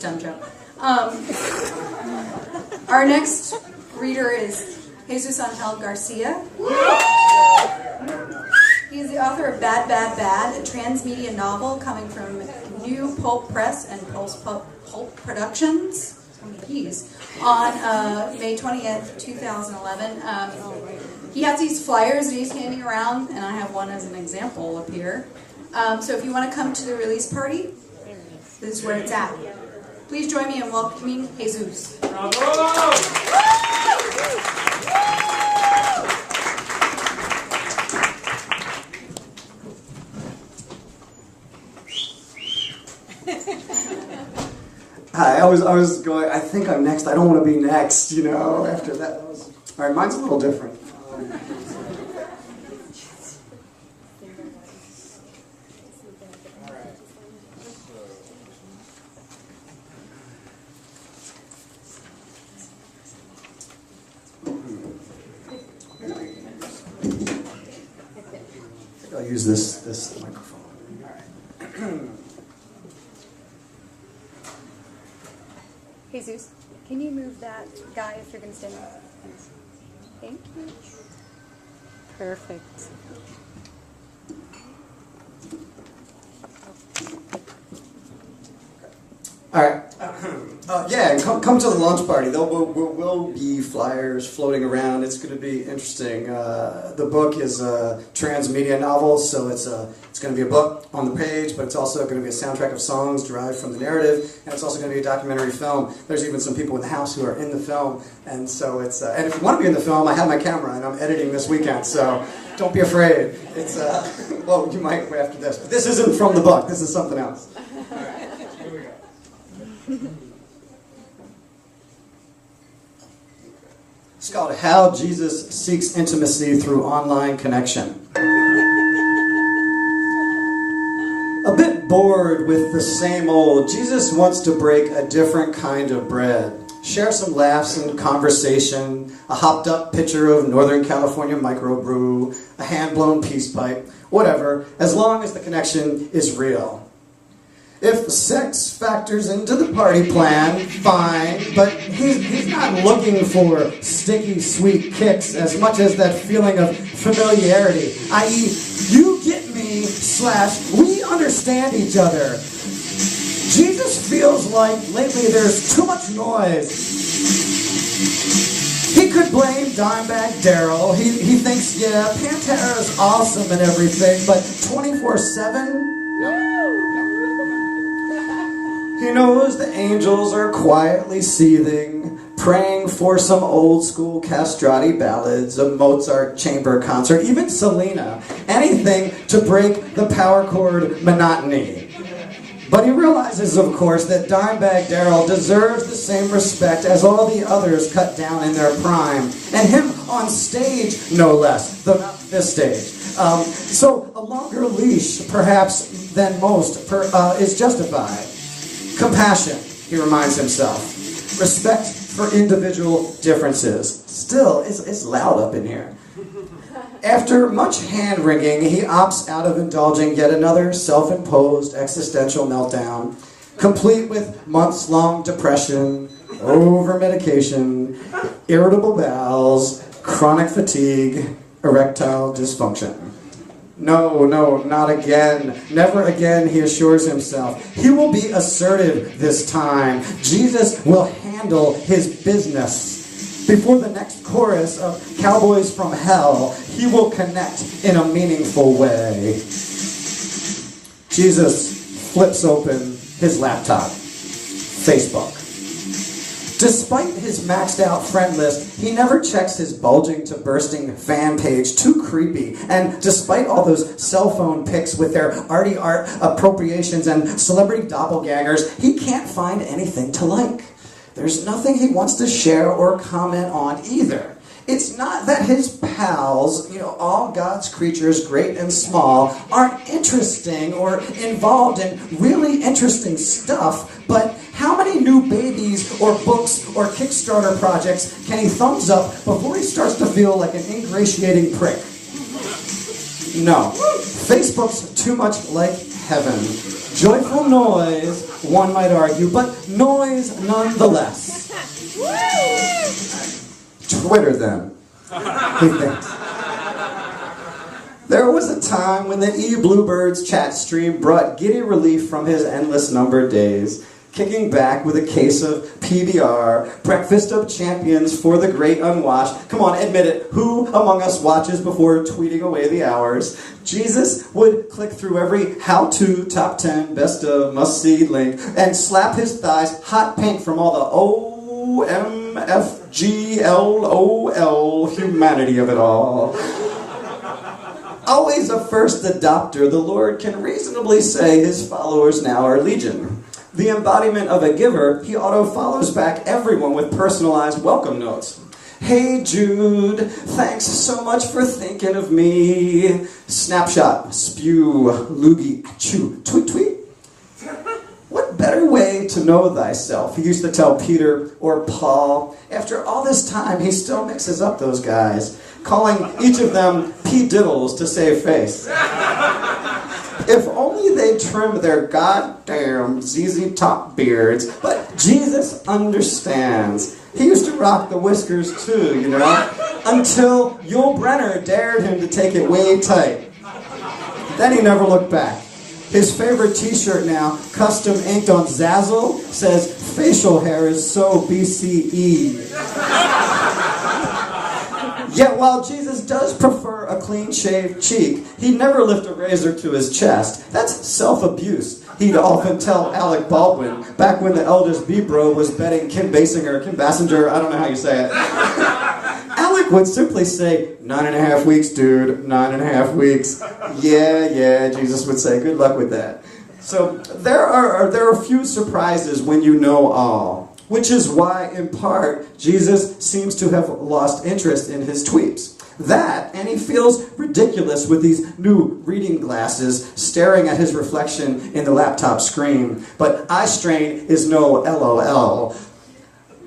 dumb joke. Our next reader is Jesus Angel Garcia. He is the author of Bad, Bad, Bad, a transmedia novel coming from New Pulp Press and Pulp Productions. On May 20th, 2011. He has these flyers that he's handing around, and I have one as an example up here. So if you want to come to the release party, this is where it's at. Please join me in welcoming Jesus. Bravo! Hi, I was going, I think I'm next. I don't want to be next, you know, after that. All right, mine's a little different. I think I'll use this microphone. All right. Jesus, can you move that guy if you're going to stand up? Thank you. Perfect. All right. Yeah, come to the launch party. There will be flyers floating around. It's going to be interesting. The book is a transmedia novel, so it's going to be a book on the page, but it's also going to be a soundtrack of songs derived from the narrative, and it's also going to be a documentary film. There's even some people in the house who are in the film, and so it's. And if you want to be in the film, I have my camera, and I'm editing this weekend, so don't be afraid. It's well, you might after this, but this isn't from the book. This is something else. All right, here we go. It's called How Jesus Seeks Intimacy Through Online Connection. A bit bored with the same old, Jesus wants to break a different kind of bread. Share some laughs and conversation, a hopped-up pitcher of Northern California microbrew, a hand-blown peace pipe, whatever, as long as the connection is real. If sex factors into the party plan, fine, but he's not looking for sticky, sweet kicks as much as that feeling of familiarity, i.e., you get me / we understand each other. Jesus feels like lately there's too much noise. He could blame Dimebag Daryl. He thinks, yeah, Pantera's awesome and everything, but 24/7? He knows the angels are quietly seething, praying for some old-school castrati ballads, a Mozart chamber concert, even Selena, anything to break the power chord monotony. But he realizes, of course, that Dimebag Daryl deserves the same respect as all the others cut down in their prime, and him on stage, no less, this stage. So a longer leash, perhaps, than most is justified. Compassion, he reminds himself. Respect for individual differences. Still, it's loud up in here. After much hand-wringing, he opts out of indulging yet another self-imposed existential meltdown, complete with months-long depression, over-medication, irritable bowels, chronic fatigue, erectile dysfunction. No, not again. Never again, he assures himself. He will be assertive this time. Jesus will handle his business. Before the next chorus of Cowboys from Hell, he will connect in a meaningful way. Jesus flips open his laptop. Facebook. Despite his maxed out friend list, he never checks his bulging to bursting fan page, too creepy. And despite all those cell phone pics with their arty art appropriations and celebrity doppelgangers, he can't find anything to like. There's nothing he wants to share or comment on either. It's not that his pals, all God's creatures, great and small, aren't interesting or involved in really interesting stuff, but how many new babies or books or Kickstarter projects can he thumbs up before he starts to feel like an ingratiating prick? No. Facebook's too much like heaven. Joyful noise, one might argue, but noise nonetheless. Twitter them, he thinks. There was a time when the E-Bluebird's chat stream brought giddy relief from his endless numbered days, kicking back with a case of PBR, breakfast of champions for the great unwashed. Come on, admit it. Who among us watches before tweeting away the hours? Jesus would click through every how-to, top 10, best of, must-see link and slap his thighs hot pink from all the OMFGLOL humanity of it all. Always a first adopter, the Lord can reasonably say his followers now are legion. The embodiment of a giver, he auto-follows back everyone with personalized welcome notes. Hey Jude, thanks so much for thinking of me. Snapshot, spew, loogie, achoo, tweet, tweet. What better way to know thyself? He used to tell Peter or Paul. After all this time, he still mixes up those guys, calling each of them P-diddles to save face. If only they trim their goddamn ZZ Top beards. But Jesus understands. He used to rock the whiskers too, you know, until Yul Brynner dared him to take it way tight. Then he never looked back. His favorite t-shirt now, custom inked on Zazzle, says, facial hair is so BCE. Yet while Jesus does prefer a clean-shaved cheek, he'd never lift a razor to his chest. That's self-abuse. He'd often tell Alec Baldwin, back when the eldest B-bro was betting Kim Basinger, I don't know how you say it. Alec would simply say, 9.5 weeks, dude, 9.5 weeks. Yeah, Jesus would say, good luck with that. So there are few surprises when you know all. Which is why, in part, Jesus seems to have lost interest in his tweets. That, and he feels ridiculous with these new reading glasses staring at his reflection in the laptop screen. But eye strain is no LOL.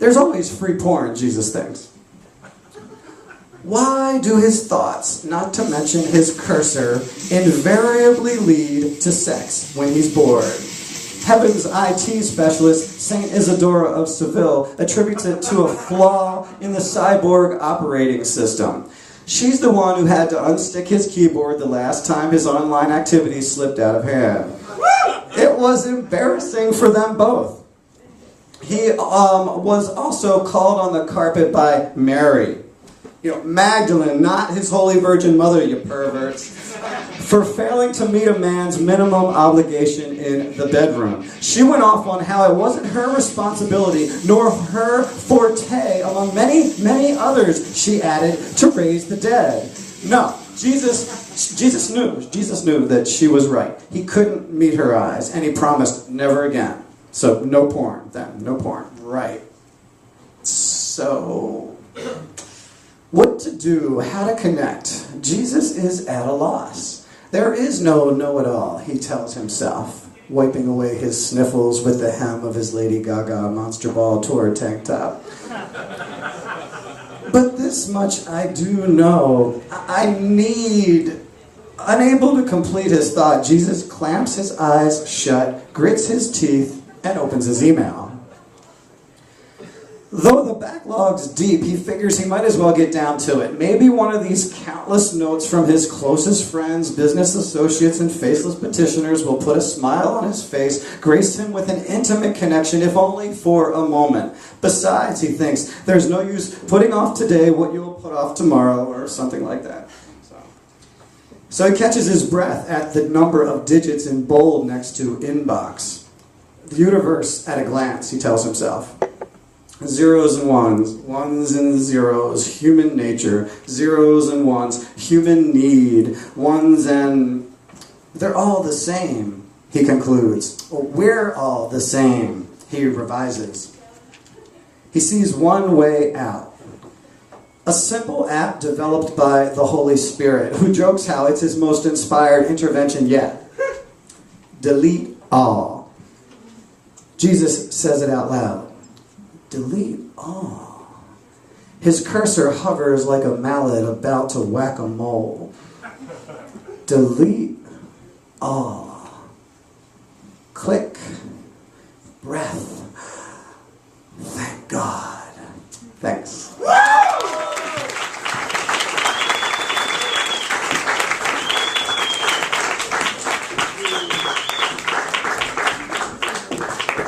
There's always free porn, Jesus thinks. Why do his thoughts, not to mention his cursor, invariably lead to sex when he's bored? Heaven's IT specialist, Saint Isidora of Seville, attributes it to a flaw in the cyborg operating system. She's the one who had to unstick his keyboard the last time his online activities slipped out of hand. It was embarrassing for them both. He was also called on the carpet by Mary. You know, Magdalene, not his Holy Virgin Mother, you perverts, for failing to meet a man's minimum obligation in the bedroom. She went off on how it wasn't her responsibility, nor her forte, among many, many others, she added, to raise the dead. No, Jesus knew that she was right. He couldn't meet her eyes, and he promised never again. So no porn, then, no porn. Right. So what to do, how to connect? Jesus is at a loss. There is no know-it-all, he tells himself, wiping away his sniffles with the hem of his Lady Gaga Monster Ball Tour tank top. But this much I do know. Unable to complete his thought, Jesus clamps his eyes shut, grits his teeth, and opens his email. Though the backlog's deep, he figures he might as well get down to it. Maybe one of these countless notes from his closest friends, business associates, and faceless petitioners will put a smile on his face, grace him with an intimate connection, if only for a moment. Besides, he thinks, there's no use putting off today what you'll put off tomorrow, or something like that. So he catches his breath at the number of digits in bold next to inbox. The universe at a glance, he tells himself. Zeros and ones, ones and zeros, human nature, zeros and ones, human need, ones and... They're all the same, he concludes. We're all the same, he revises. He sees one way out. A simple app developed by the Holy Spirit, who jokes how it's his most inspired intervention yet. Delete all. Jesus says it out loud. Delete all. His cursor hovers like a mallet about to whack a mole. Delete all. breath. Thank God. Thanks.